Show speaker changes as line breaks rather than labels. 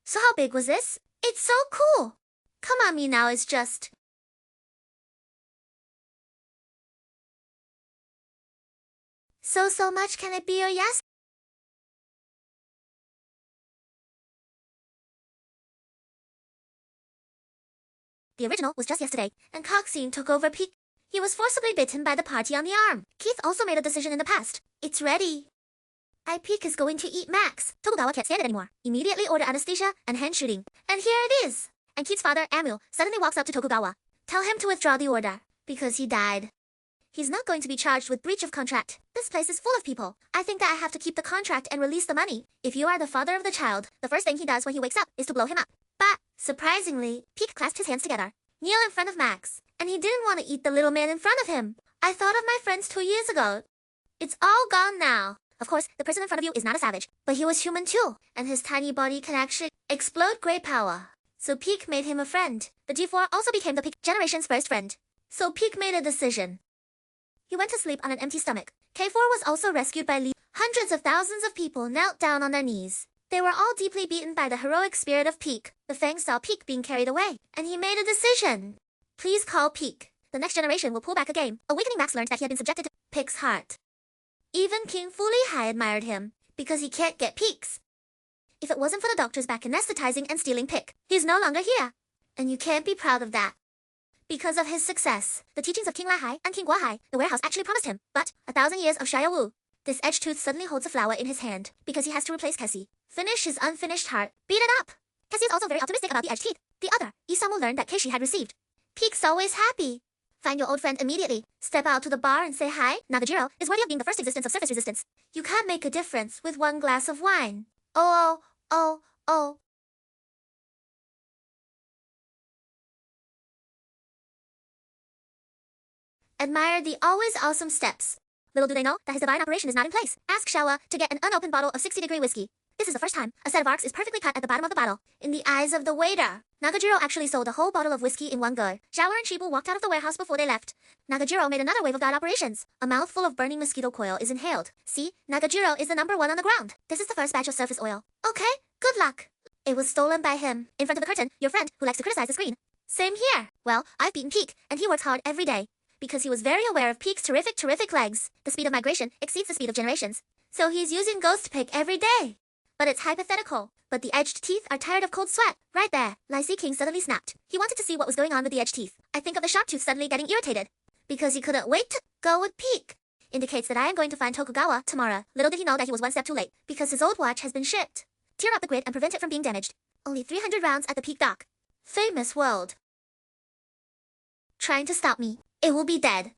So how big was this? It's so cool. Come on me now, it's just... So much can it be or yes? The original was just yesterday, and Coxine took over Peak. He was forcibly bitten by the party on the arm. Keith also made a decision in the past. It's ready. Peak is going to eat Max. Tokugawa can't stand it anymore. Immediately order anesthesia and hand shooting. And here it is. And Keith's father, Amul, suddenly walks up to Tokugawa. Tell him to withdraw the order, because he died. He's not going to be charged with breach of contract. This place is full of people. I think that I have to keep the contract and release the money. If you are the father of the child, the first thing he does when he wakes up is to blow him up. But, surprisingly, Peak clasped his hands together, kneel in front of Max, and he didn't want to eat the little man in front of him. I thought of my friends 2 years ago. It's all gone now. Of course, the person in front of you is not a savage, but he was human too, and his tiny body can actually explode great power. So Peak made him a friend. The G4 also became the Peak generation's first friend. So Peak made a decision. He went to sleep on an empty stomach. K4 was also rescued by Lee. Hundreds of thousands of people knelt down on their knees. They were all deeply beaten by the heroic spirit of Peak. The Fang saw Peak being carried away, and he made a decision. Please call Peak. The next generation will pull back a game. Awakening Max learned that he had been subjected to Peak's heart. Even King Fu Lihai admired him, because he can't get Peaks. If it wasn't for the doctors back anesthetizing and stealing Pick, he's no longer here. And you can't be proud of that. Because of his success, the teachings of King Lahai and King Guahai, the warehouse actually promised him, but 1,000 years of Shia Wu. This edged tooth suddenly holds a flower in his hand, because he has to replace Cassie. Finish his unfinished heart. Beat it up! Cassie is also very optimistic about the edged teeth. The other, Isamu learned that Keishi had received. Peak's always happy. Find your old friend immediately. Step out to the bar and say hi. Nagajiro is worthy of being the first existence of surface resistance. You can't make a difference with one glass of wine. Oh. Admire the always awesome steps. Little do they know that his divine operation is not in place. Ask Shawa to get an unopened bottle of 60-degree whiskey. This is the first time a set of arcs is perfectly cut at the bottom of the bottle. In the eyes of the waiter, Nagajiro actually sold a whole bottle of whiskey in one go. Shower and Shibu walked out of the warehouse before they left. Nagajiro made another wave of god operations. A mouthful of burning mosquito coil is inhaled. See, Nagajiro is the #1 on the ground. This is the first batch of surface oil. Okay, good luck. It was stolen by him. In front of the curtain, your friend, who likes to criticize the screen. Same here. Well, I've beaten Peak, and he works hard every day. Because he was very aware of Peak's terrific legs. The speed of migration exceeds the speed of generations. So he's using Ghost Pick every day. But it's hypothetical. But the edged teeth are tired of cold sweat. Right there, Lycee King suddenly snapped. He wanted to see what was going on with the edged teeth. I think of the sharp tooth suddenly getting irritated. Because he couldn't wait to go with Peak. Indicates that I am going to find Tokugawa tomorrow. Little did he know that he was one step too late. Because his old watch has been shipped. Tear up the grid and prevent it from being damaged. Only 300 rounds at the Peak dock. Famous world. Trying to stop me. It will be dead.